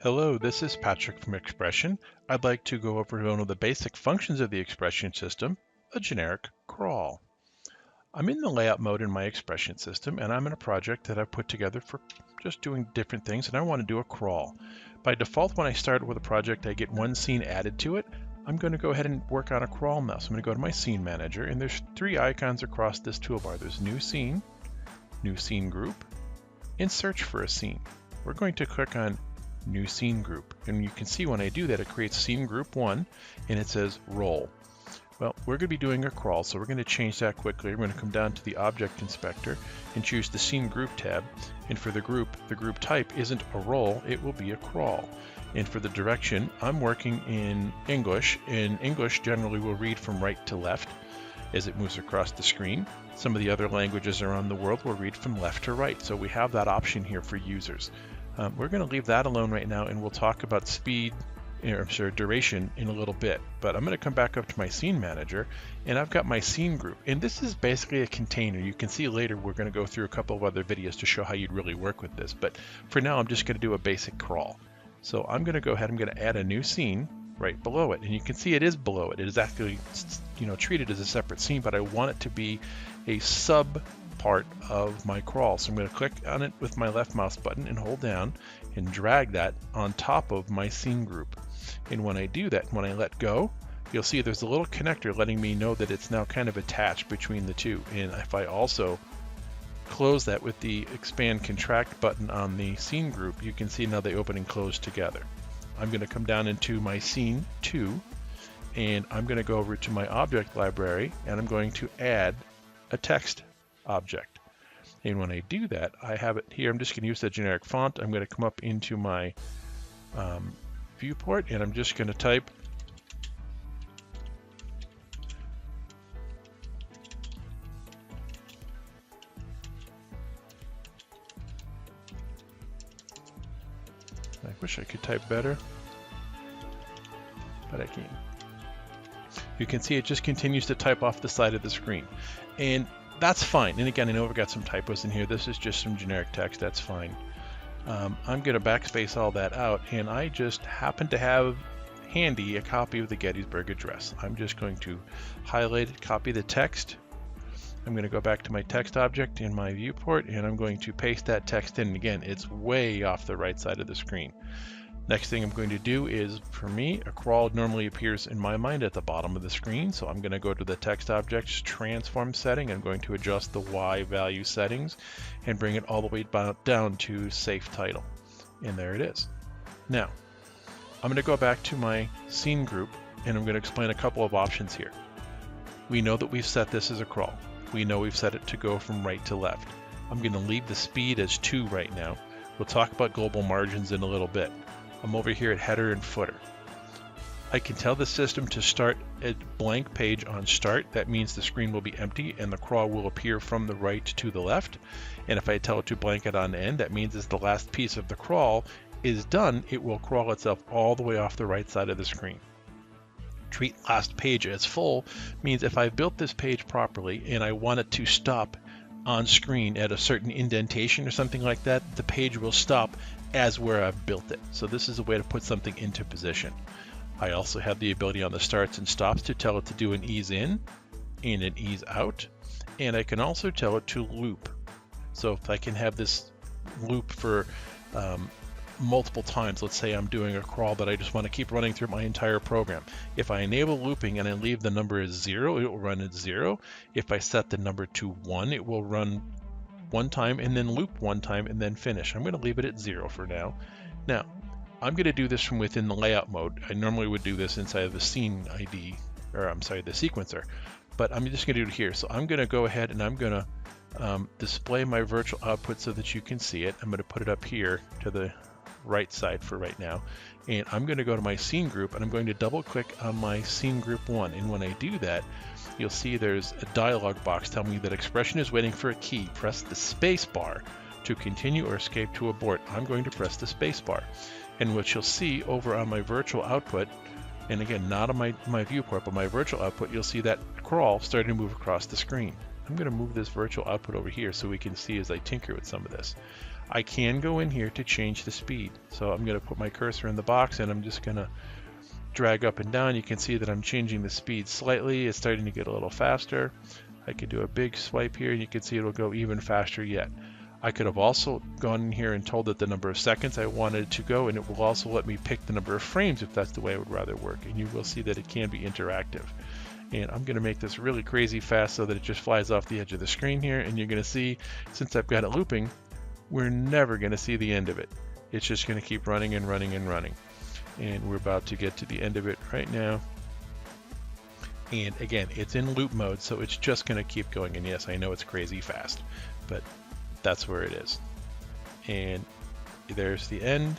Hello, this is Patrick from XPression. I'd like to go over one of the basic functions of the XPression system, a generic crawl. I'm in the layout mode in my XPression system, and I'm in a project that I've put together for just doing different things, and I want to do a crawl. By default, when I start with a project, I get one scene added to it. I'm going to go ahead and work on a crawl now. So I'm going to go to my scene manager, and there's three icons across this toolbar. There's new scene group, and search for a scene. We're going to click on new scene group, and you can see when I do that it creates scene group 1 and it says roll. Well, we're going to be doing a crawl, so we're going to change that quickly. We're going to come down to the object inspector and choose the scene group tab, and for the group type isn't a roll, it will be a crawl. And for the direction, I'm working in English, and English generally will read from right to left as it moves across the screen. Some of the other languages around the world will read from left to right, so we have that option here for users. We're going to leave that alone right now, and we'll talk about duration in a little bit. But I'm going to come back up to my scene manager, and I've got my scene group. And this is basically a container. You can see later we're going to go through a couple of other videos to show how you'd really work with this. But for now, I'm just going to do a basic crawl. So I'm going to go ahead, I'm going to add a new scene right below it. And you can see it is below it. It is actually, treated as a separate scene, but I want it to be a sub part of my crawl. So I'm going to click on it with my left mouse button and hold down and drag that on top of my scene group. And when I do that, when I let go, you'll see there's a little connector letting me know that it's now kind of attached between the two. And if I also close that with the expand contract button on the scene group, you can see now they open and close together. I'm going to come down into my scene 2, and I'm going to go over to my object library, and I'm going to add a text object. And when I do that, I have it here. I'm just going to use the generic font. I'm going to come up into my viewport, and I'm just going to type I wish I could type better, but I can't. You can see it just continues to type off the side of the screen, and that's fine. And again, I know we've got some typos in here. This is just some generic text. That's fine. I'm going to backspace all that out, and I just happen to have handy a copy of the Gettysburg Address. I'm just going to highlight it, copy the text. I'm going to go back to my text object in my viewport, and I'm going to paste that text in. And again, it's way off the right side of the screen. Next thing I'm going to do is, for me, a crawl normally appears in my mind at the bottom of the screen. So I'm going to go to the text object's transform setting. I'm going to adjust the Y value settings and bring it all the way down to safe title. And there it is. Now, I'm going to go back to my scene group, and I'm going to explain a couple of options here. We know that we've set this as a crawl. We know we've set it to go from right to left. I'm going to leave the speed as 2 right now. We'll talk about global margins in a little bit. I'm over here at header and footer. I can tell the system to start a blank page on start. That means the screen will be empty and the crawl will appear from the right to the left. And if I tell it to blank it on end, that means as the last piece of the crawl is done, it will crawl itself all the way off the right side of the screen. Treat last page as full means if I built this page properly and I want it to stop on screen at a certain indentation or something like that, the page will stop as where I've built it. So this is a way to put something into position. I also have the ability on the starts and stops to tell it to do an ease in and an ease out, and I can also tell it to loop. So if I can have this loop for multiple times, let's say I'm doing a crawl that I just want to keep running through my entire program. If I enable looping and I leave the number as 0, it will run at 0. If I set the number to 1, it will run 1 time and then loop 1 time and then finish. I'm going to leave it at 0 for now. Now, I'm going to do this from within the layout mode. I normally would do this inside of the scene ID, or I'm sorry, the sequencer, but I'm just going to do it here. So I'm going to go ahead and I'm going to display my virtual output so that you can see it. I'm going to put it up here to the right side for right now, and I'm going to go to my scene group and I'm going to double click on my scene group 1, and when I do that, you'll see there's a dialog box telling me that XPression is waiting for a key. Press the space bar to continue or escape to abort. I'm going to press the space bar, and what you'll see over on my virtual output, and again not on my viewport but my virtual output, you'll see that crawl starting to move across the screen. I'm going to move this virtual output over here so we can see as I tinker with some of this. I can go in here to change the speed. So I'm going to put my cursor in the box and I'm just going to drag up and down. You can see that I'm changing the speed slightly. It's starting to get a little faster. I could do a big swipe here and you can see it'll go even faster yet. I could have also gone in here and told it the number of seconds I wanted it to go, and it will also let me pick the number of frames if that's the way I would rather work. And you will see that it can be interactive. And I'm going to make this really crazy fast so that it just flies off the edge of the screen here. And you're going to see, since I've got it looping, we're never going to see the end of it. It's just going to keep running and running and running. And we're about to get to the end of it right now. And again, it's in loop mode, so it's just going to keep going. And yes, I know it's crazy fast, but that's where it is. And there's the end.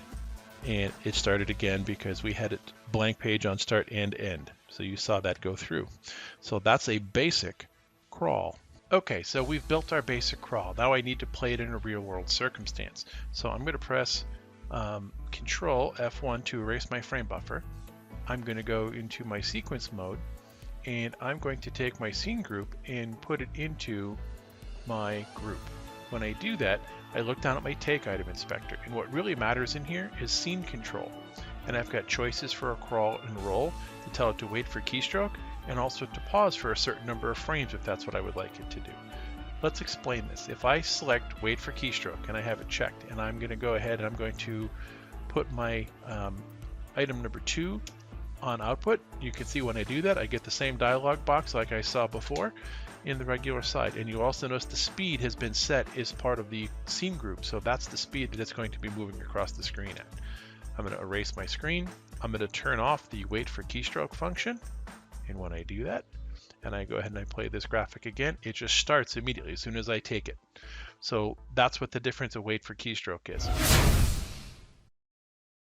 And it started again because we had it blank page on start and end. So you saw that go through. So that's a basic crawl. Okay, so we've built our basic crawl. Now I need to play it in a real world circumstance. So I'm going to press Control F1 to erase my frame buffer. I'm going to go into my sequence mode, and I'm going to take my scene group and put it into my group. When I do that, I look down at my take item inspector, and what really matters in here is scene control. And I've got choices for a crawl and roll to tell it to wait for keystroke, and also to pause for a certain number of frames if that's what I would like it to do. Let's explain this. If I select wait for keystroke and I have it checked, and I'm going to go ahead and I'm going to put my item number 2 on output, you can see when I do that I get the same dialog box like I saw before in the regular side. And you also notice the speed has been set as part of the scene group, so that's the speed that it's going to be moving across the screen at. I'm going to erase my screen. I'm going to turn off the wait for keystroke function, and when I do that and I go ahead and I play this graphic again, it just starts immediately as soon as I take it. So that's what the difference of wait for keystroke is.